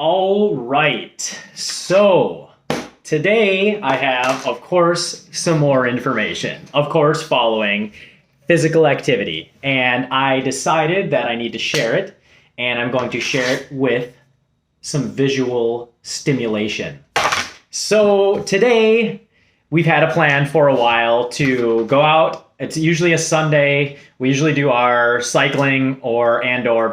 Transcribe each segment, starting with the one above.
All right. So today I have, of course, some more information. Of course, following physical activity. And I decided that I need to share it, and I'm going to share it with some visual stimulation. So today we've had a plan for a while to go out. It's usually a Sunday. We usually do our cycling or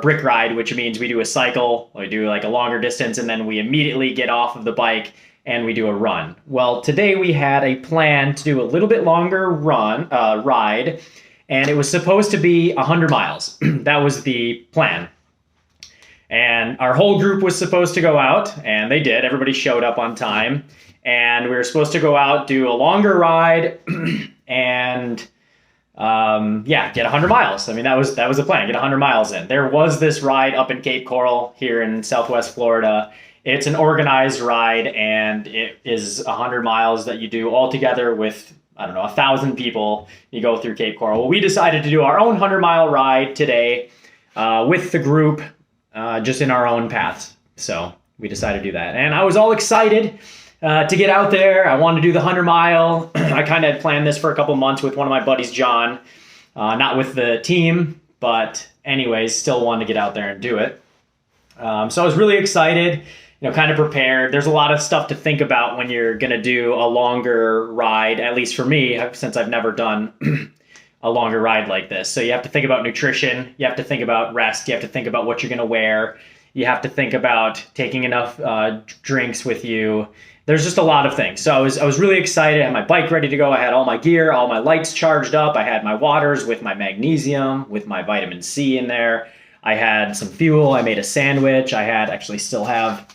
brick ride, which means we do a cycle, we do like a longer distance, and then we immediately get off of the bike and we do a run. Well, today we had a plan to do a little bit longer ride, and it was supposed to be 100 miles. That was the plan. And our whole group was supposed to go out, and they did. Everybody showed up on time, and we were supposed to go out, do a longer ride, and get 100 miles. I mean, that was the plan, get 100 miles in. There was this ride up in Cape Coral here in Southwest Florida. It's an organized ride, and it is 100 miles that you do all together with, 1,000 people. You go through Cape Coral. Well, we decided to do our own 100-mile ride today with the group, just in our own paths. So we decided to do that. And I was all excited to get out there. I wanted to do the 100-mile. I kind of had planned this for a couple months with one of my buddies, John. Not with the team, but anyways, still wanted to get out there and do it. So I was really excited, kind of prepared. There's a lot of stuff to think about when you're going to do a longer ride, at least for me, since I've never done a longer ride like this. So you have to think about nutrition. You have to think about rest. You have to think about what you're going to wear. You have to think about taking enough drinks with you. There's just a lot of things. So I was really excited. I had my bike ready to go. I had all my gear, all my lights charged up. I had my waters with my magnesium, with my vitamin C in there. I had some fuel. I made a sandwich. I still have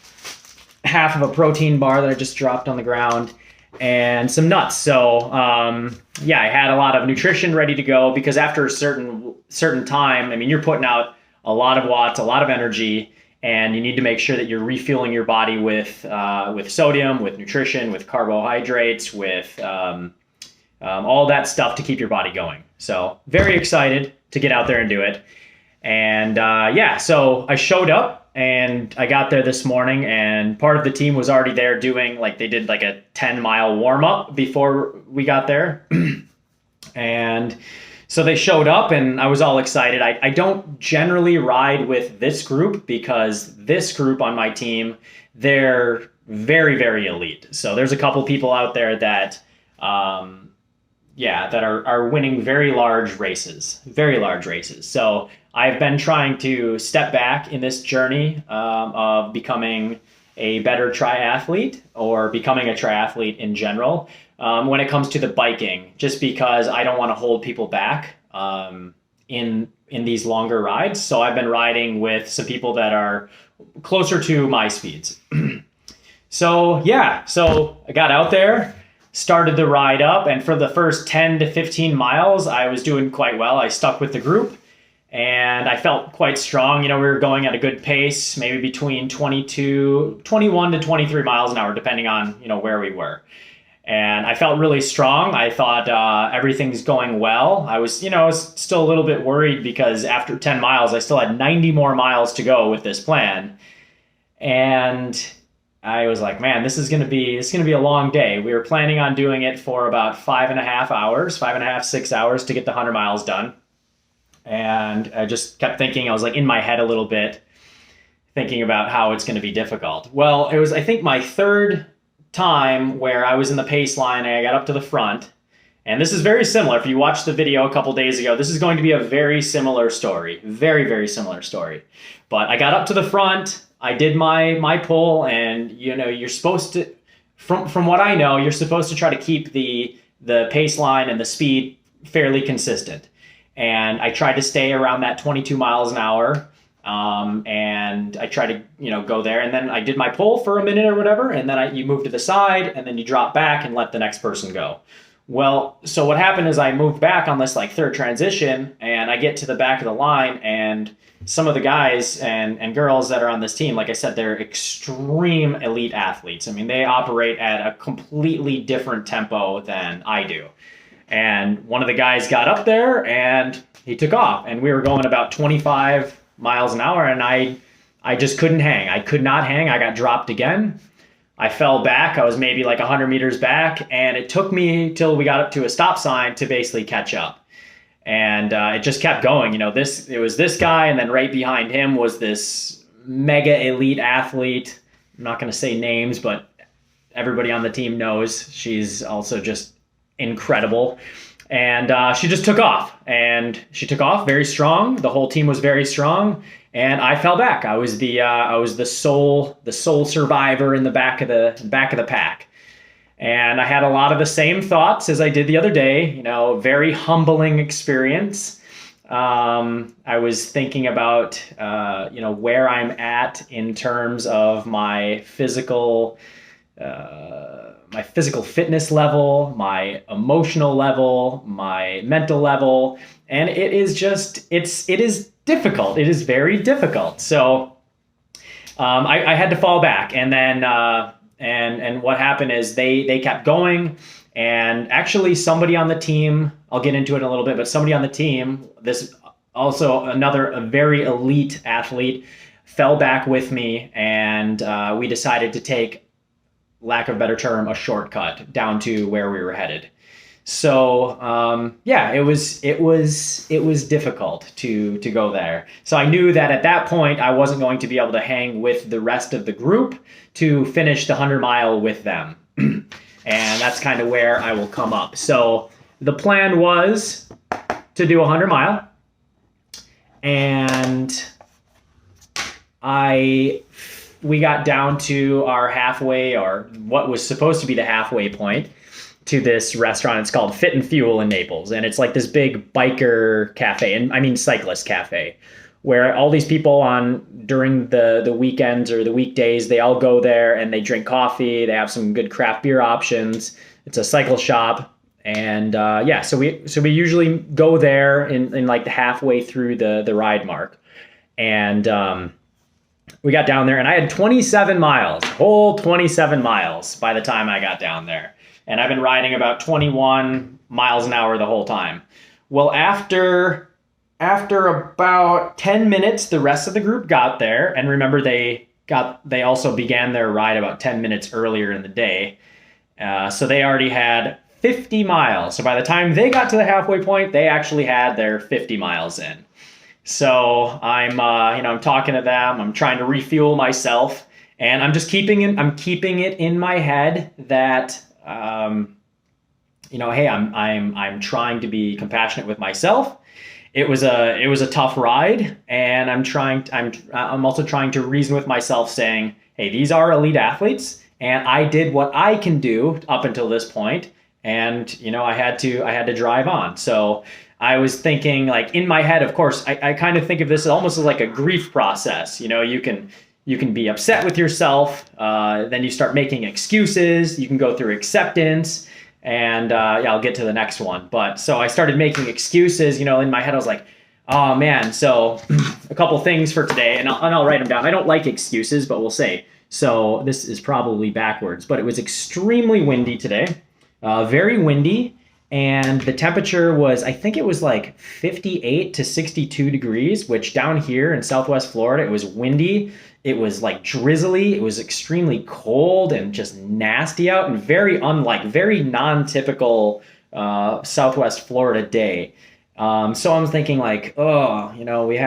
half of a protein bar that I just dropped on the ground, and some nuts. So I had a lot of nutrition ready to go, because after a certain time, you're putting out a lot of watts, a lot of energy, and you need to make sure that you're refueling your body with sodium, with nutrition, with carbohydrates, with all that stuff to keep your body going. So very excited to get out there and do it. And so I showed up, and I got there this morning, and part of the team was already there doing, they did like a 10-mile warm-up before we got there. And so they showed up, and I was all excited. I don't generally ride with this group, because this group on my team, they're very, very elite. So there's a couple people out there that that are winning very large races. So I've been trying to step back in this journey of becoming a better triathlete, or becoming a triathlete in general, when it comes to the biking, just because I don't want to hold people back in these longer rides. So I've been riding with some people that are closer to my speeds. So I got out there, started the ride up, and for the first 10 to 15 miles, I was doing quite well. I stuck with the group, and I felt quite strong. We were going at a good pace, maybe between 21 to 23 miles an hour, depending on, where we were. And I felt really strong. I thought everything's going well. I was still a little bit worried, because after 10 miles, I still had 90 more miles to go with this plan. And I was like, man, this is going to be a long day. We were planning on doing it for about 5.5, 6 hours to get the 100 miles done. And I just kept thinking, I was in my head a little bit, thinking about how it's going to be difficult. Well, it was, I think, my third time where I was in the pace line, and I got up to the front. And this is very similar. If you watched the video a couple days ago, this is going to be a very similar story. Very, very similar story. But I got up to the front, I did my pull, and you're supposed to, from what I know, you're supposed to try to keep the pace line and the speed fairly consistent. And I tried to stay around that 22 miles an hour. And I tried to, go there, and then I did my pull for a minute or whatever. And then you move to the side, and then you drop back and let the next person go. Well, so what happened is I moved back on this third transition, and I get to the back of the line, and some of the guys and girls that are on this team, like I said, they're extreme elite athletes. They operate at a completely different tempo than I do. And one of the guys got up there, and he took off, and we were going about 25 miles an hour, and I I just couldn't hang. I could not hang. I got dropped again. I fell back. I was maybe like 100 meters back, and it took me till we got up to a stop sign to basically catch up. And it just kept going. It was this guy, and then right behind him was this mega elite athlete. I'm not going to say names, but everybody on the team knows. She's also just incredible. And she just took off, and she took off very strong. The whole team was very strong, and I fell back. I was the sole survivor in the back of the pack. And I had a lot of the same thoughts as I did the other day, very humbling experience. I was thinking about, where I'm at in terms of my physical fitness level, my emotional level, my mental level. And it is difficult. It is very difficult. So, I had to fall back, and then, and what happened is they kept going, and actually somebody on the team, I'll get into it in a little bit, but somebody on the team, this also a very elite athlete, fell back with me, and we decided to take, lack of a better term, a shortcut down to where we were headed. So it was difficult to go there. So I knew that at that point I wasn't going to be able to hang with the rest of the group to finish the 100-mile with them. And that's kind of where I will come up. So the plan was to do a 100-mile, and we got down to our halfway, or what was supposed to be the halfway point, to this restaurant. It's called Fit and Fuel in Naples, and it's like this big biker cafe, and I mean cyclist cafe, where all these people during the weekends or the weekdays, they all go there and they drink coffee. They have some good craft beer options. It's a cycle shop, and so we usually go there in like the halfway through the ride mark, and we got down there, and I had 27 miles, whole 27 miles by the time I got down there. And I've been riding about 21 miles an hour the whole time. Well, after about 10 minutes, the rest of the group got there. And remember, they also began their ride about 10 minutes earlier in the day. So they already had 50 miles. So by the time they got to the halfway point, they actually had their 50 miles in. So I'm talking to them. I'm trying to refuel myself, and I'm just keeping it in my head that, hey, I'm trying to be compassionate with myself. It was a tough ride, and I'm also trying to reason with myself, saying, hey, these are elite athletes, and I did what I can do up until this point, and I had to drive on. So I was thinking, like, in my head, of course, I kind of think of this almost as like a grief process. You can be upset with yourself, then you start making excuses. You can go through acceptance, and I'll get to the next one. But so I started making excuses. In my head, I was like, oh man. So a couple things for today, and I'll write them down. I don't like excuses, but we'll say. So this is probably backwards, but it was extremely windy today, very windy. And the temperature was, I think it was like 58 to 62 degrees, which down here in Southwest Florida, it was windy. It was like drizzly. It was extremely cold and just nasty out, and very non-typical Southwest Florida day. So I'm thinking like, we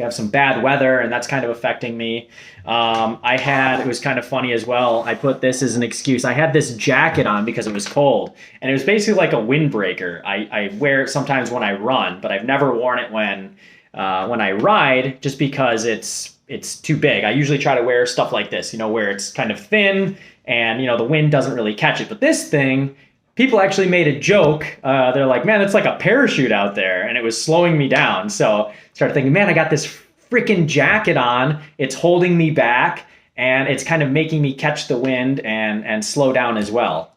have some bad weather, and that's kind of affecting me. It was kind of funny as well. I put this as an excuse. I had this jacket on because it was cold, and it was basically like a windbreaker. I wear it sometimes when I run, but I've never worn it when I ride, just because it's too big. I usually try to wear stuff like this, where it's kind of thin and, the wind doesn't really catch it. But this thing, people actually made a joke. They're like, man, it's like a parachute out there, and it was slowing me down. So I started thinking, man, I got this freaking jacket on. It's holding me back, and it's kind of making me catch the wind and slow down as well.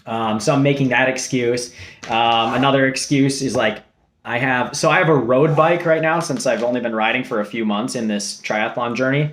So I'm making that excuse. Another excuse is like, I have a road bike right now, since I've only been riding for a few months in this triathlon journey.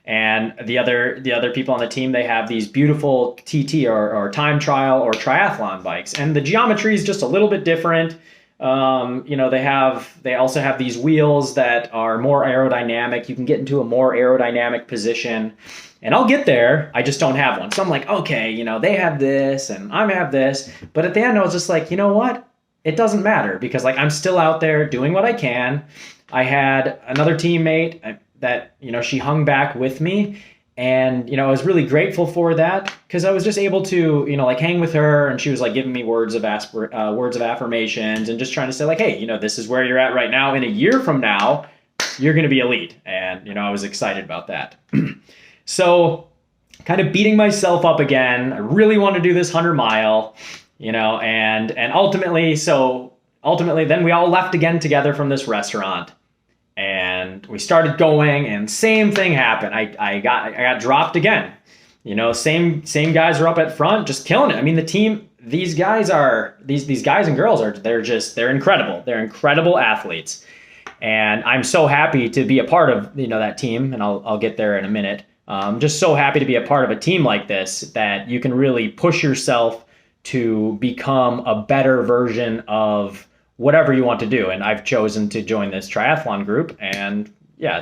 And the other people on the team, they have these beautiful TT or time trial or triathlon bikes, and the geometry is just a little bit different. They also have these wheels that are more aerodynamic. You can get into a more aerodynamic position, and I'll get there. I just don't have one. So I'm like, okay, they have this and I have this. But at the end, I was just like, you know what? It doesn't matter because like I'm still out there doing what I can. I had another teammate that, she hung back with me. And, I was really grateful for that because I was just able to, like hang with her, and she was like giving me words of affirmations and just trying to say like, hey, this is where you're at right now. In a year from now, you're going to be elite. And, I was excited about that. So kind of beating myself up again. I really want to do this 100-mile, and ultimately, then we all left again together from this restaurant. And we started going, and same thing happened. I got dropped again. Same guys are up at front, just killing it. I mean, the team, these guys and girls they're incredible. They're incredible athletes, and I'm so happy to be a part of that team. And I'll get there in a minute. I'm just so happy to be a part of a team like this that you can really push yourself to become a better version of whatever you want to do. And I've chosen to join this triathlon group, and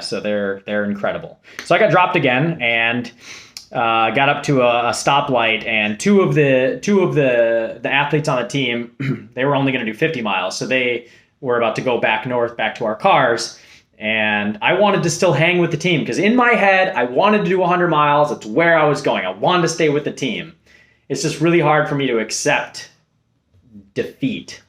so they're incredible. So I got dropped again and got up to a stoplight, and two of the athletes on the team, they were only going to do 50 miles. So they were about to go back north, back to our cars. And I wanted to still hang with the team because in my head, I wanted to do 100 miles. It's where I was going. I wanted to stay with the team. It's just really hard for me to accept defeat.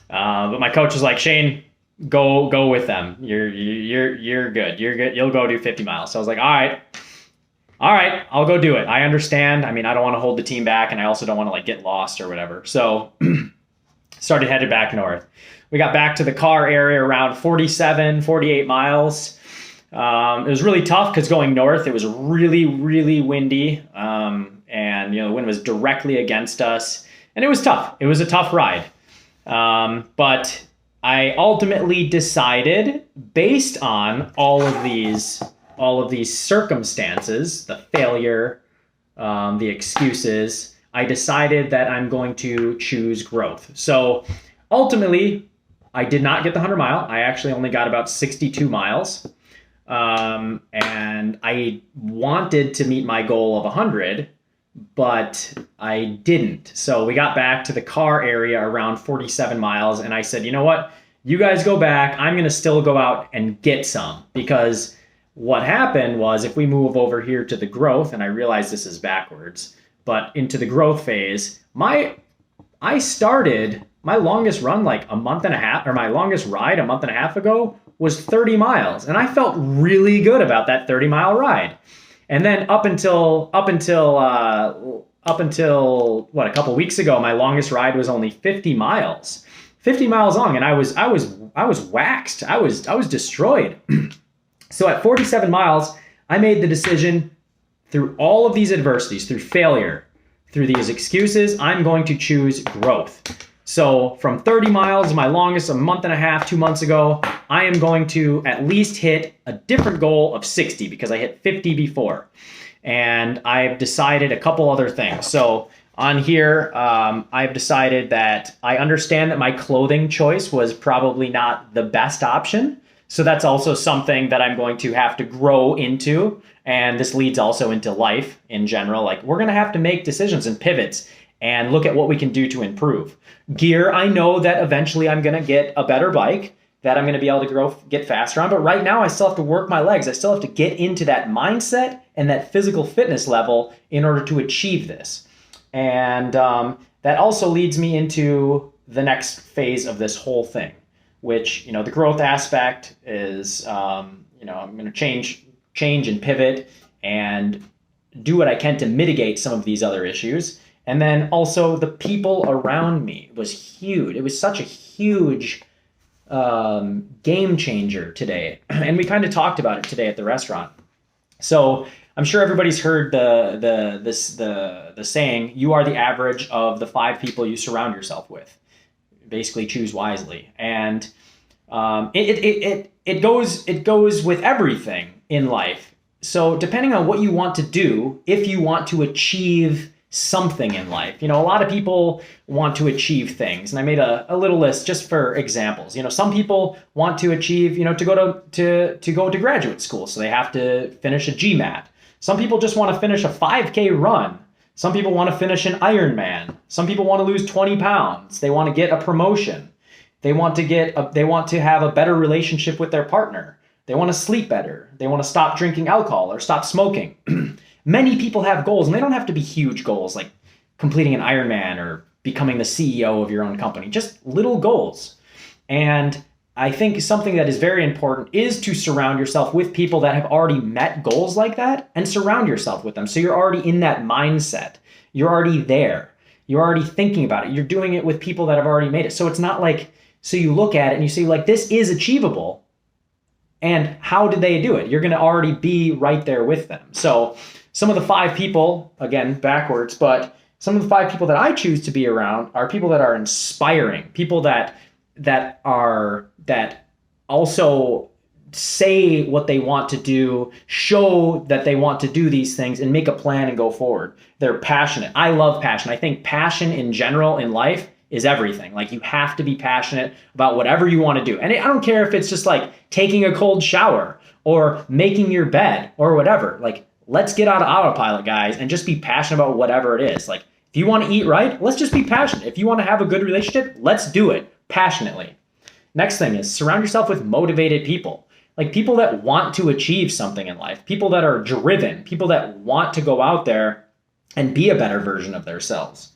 But my coach was like, Shane, go with them. You're good. You're good. You'll go do 50 miles. So I was like, all right, I'll go do it. I understand. I mean, I don't want to hold the team back, and I also don't want to like get lost or whatever. So started headed back north. We got back to the car area around 47, 48 miles. It was really tough because going north, it was really, really windy. And the wind was directly against us, and it was tough. It was a tough ride. But I ultimately decided, based on all of these circumstances, the failure, the excuses, I decided that I'm going to choose growth. So ultimately, I did not get the 100-mile. I actually only got about 62 miles. And I wanted to meet my goal of 100, but I didn't. So we got back to the car area around 47 miles, and I said, you know what? You guys go back. I'm going to still go out and get some, because what happened was, if we move over here to the growth, and I realize this is backwards, but into the growth phase, I started my longest run like a month and a half, or my longest ride a month and a half ago was 30 miles. And I felt really good about that 30-mile ride. And then up until what, a couple weeks ago, my longest ride was only 50 miles. 50 miles long, and I was waxed. I was destroyed. So at 47 miles, I made the decision, through all of these adversities, through failure, through these excuses, I'm going to choose growth. So from 30 miles, my longest, a month and a half, 2 months ago, I am going to at least hit a different goal of 60, because I hit 50 before. And I've decided a couple other things. So on here, I've decided that I understand that my clothing choice was probably not the best option. So that's also something that I'm going to have to grow into. And this leads also into life in general. Like, we're going to have to make decisions and pivots and look at what we can do to improve. Gear, I know that eventually I'm going to get a better bike that I'm going to be able to get faster on. But right now, I still have to work my legs. I still have to get into that mindset and that physical fitness level in order to achieve this. And that also leads me into the next phase of this whole thing, which, the growth aspect is, I'm going to change and pivot and do what I can to mitigate some of these other issues. And then also the people around me was huge. It was such a huge game changer today. And we kind of talked about it today at the restaurant. So I'm sure everybody's heard the saying, you are the average of the 5 people you surround yourself with. Basically, choose wisely. And it goes with everything in life. So depending on what you want to do, if you want to achieve something in life. A lot of people want to achieve things, and I made a little list just for examples. Some people want to achieve, to go to graduate school, so they have to finish a GMAT. Some people just want to finish a 5K run. Some people want to finish an Ironman. Some people want to lose 20 pounds. They want to get a promotion. They want to have a better relationship with their partner. They want to sleep better. They want to stop drinking alcohol or stop smoking. Many people have goals, and they don't have to be huge goals like completing an Ironman or becoming the CEO of your own company, just little goals. And I think something that is very important is to surround yourself with people that have already met goals like that, and surround yourself with them. So you're already in that mindset. You're already there. You're already thinking about it. You're doing it with people that have already made it. So it's not like, so you look at it and you say like, this is achievable. And how did they do it? You're going to already be right there with them. So some of the 5 people, again, backwards, but some of the 5 people that I choose to be around are people that are inspiring, people that also say what they want to do, show that they want to do these things, and make a plan and go forward. They're passionate. I love passion. I think passion in general in life is everything. Like, you have to be passionate about whatever you want to do. And I don't care if it's just like taking a cold shower or making your bed or whatever. Like, let's get out of autopilot, guys, and just be passionate about whatever it is. Like, if you want to eat right, let's just be passionate. If you want to have a good relationship, let's do it passionately. Next thing is surround yourself with motivated people, like people that want to achieve something in life, people that are driven, people that want to go out there and be a better version of themselves.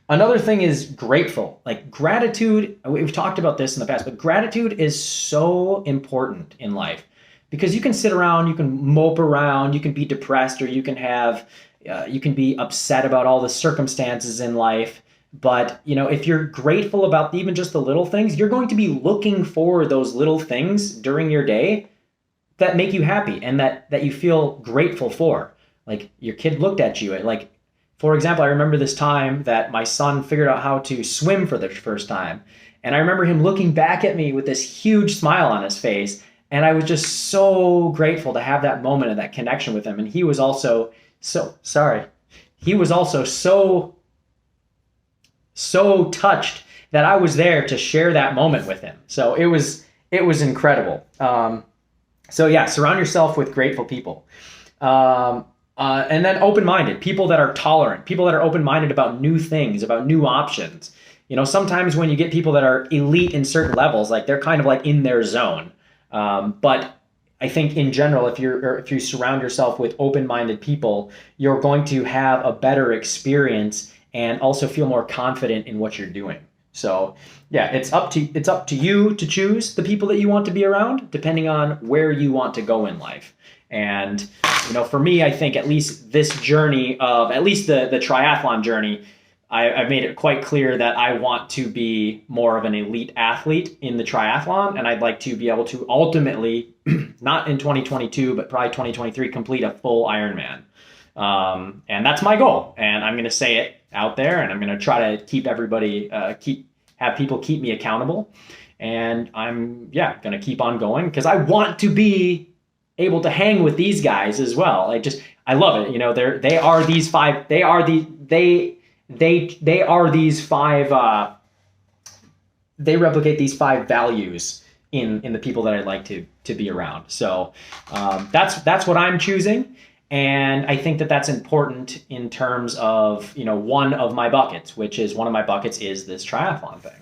Another thing is grateful. Like, gratitude, we've talked about this in the past, but gratitude is so important in life, because you can sit around, you can mope around, you can be depressed, or you can be upset about all the circumstances in life. But, if you're grateful about even just the little things, you're going to be looking for those little things during your day that make you happy and that you feel grateful for. Like, your kid looked at you. Like, for example, I remember this time that my son figured out how to swim for the first time. And I remember him looking back at me with this huge smile on his face. And I was just so grateful to have that moment and that connection with him. And he was also so touched that I was there to share that moment with him. So it was incredible. So yeah, surround yourself with grateful people. And then open-minded, people that are tolerant, people that are open-minded about new things, about new options. Sometimes when you get people that are elite in certain levels, like, they're kind of like in their zone. But I think in general, if you surround yourself with open-minded people, you're going to have a better experience and also feel more confident in what you're doing. So yeah, it's up to you to choose the people that you want to be around, depending on where you want to go in life. And for me, I think at least this journey of at least the triathlon journey, I've made it quite clear that I want to be more of an elite athlete in the triathlon, and I'd like to be able to ultimately, not in 2022, but probably 2023, complete a full Ironman. And that's my goal, and I'm going to say it out there, and I'm going to try to keep everybody, have people keep me accountable, and I'm going to keep on going, because I want to be able to hang with these guys as well. I love it. They are these 5 they replicate these 5 values in the people that I'd like to be around. So that's what I'm choosing. And I think that that's important in terms of, one of my buckets, which is one of my buckets is this triathlon thing.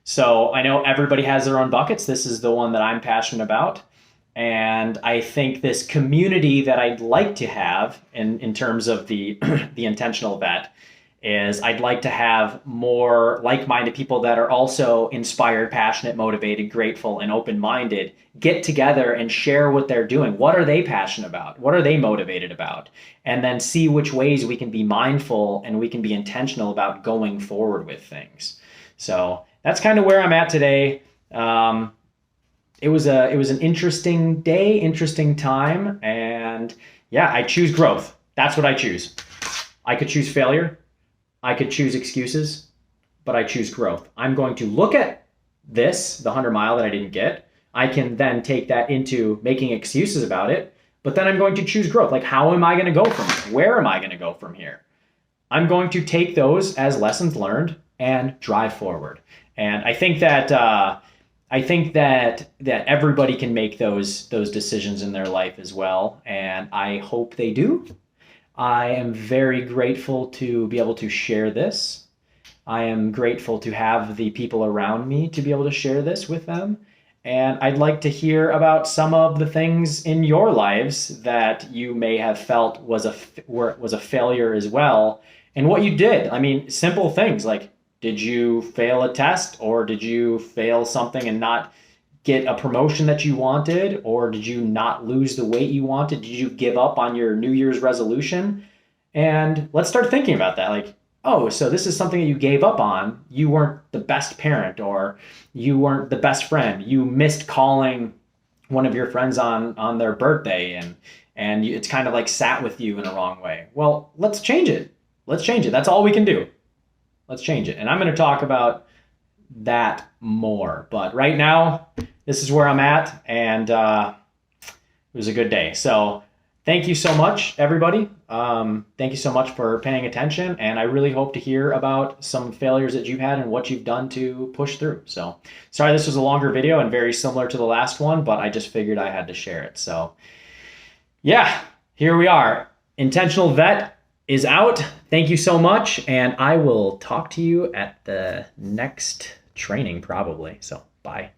So I know everybody has their own buckets. This is the one that I'm passionate about. And I think this community that I'd like to have in terms of the intentional vet is I'd like to have more like-minded people that are also inspired, passionate, motivated, grateful, and open-minded get together and share what they're doing. What are they passionate about? What are they motivated about? And then see which ways we can be mindful and we can be intentional about going forward with things. So that's kind of where I'm at today. It was an interesting day, interesting time, and yeah, I choose growth. That's what I choose. I could choose failure. I could choose excuses, but I choose growth. I'm going to look at this, the 100 mile that I didn't get. I can then take that into making excuses about it, but then I'm going to choose growth. Like, how am I going to go from here? Where am I going to go from here? I'm going to take those as lessons learned and drive forward. And I think that everybody can make those decisions in their life as well, and I hope they do. I am very grateful to be able to share this. I am grateful to have the people around me to be able to share this with them. And I'd like to hear about some of the things in your lives that you may have felt was a failure as well, and what you did. I mean, simple things like, did you fail a test, or did you fail something and not get a promotion that you wanted, or did you not lose the weight you wanted? Did you give up on your New Year's resolution? And let's start thinking about that. Like, oh, so this is something that you gave up on. You weren't the best parent, or you weren't the best friend. You missed calling one of your friends on their birthday, and it's kind of like sat with you in a wrong way. Well, let's change it. Let's change it. That's all we can do. Let's change it. And I'm going to talk about that more. But right now, this is where I'm at, and it was a good day. So thank you so much, everybody. Thank you so much for paying attention, and I really hope to hear about some failures that you've had and what you've done to push through. So sorry this was a longer video and very similar to the last one, but I just figured I had to share it. So yeah, here we are. Intentional Vet is out. Thank you so much, and I will talk to you at the next training probably. So bye.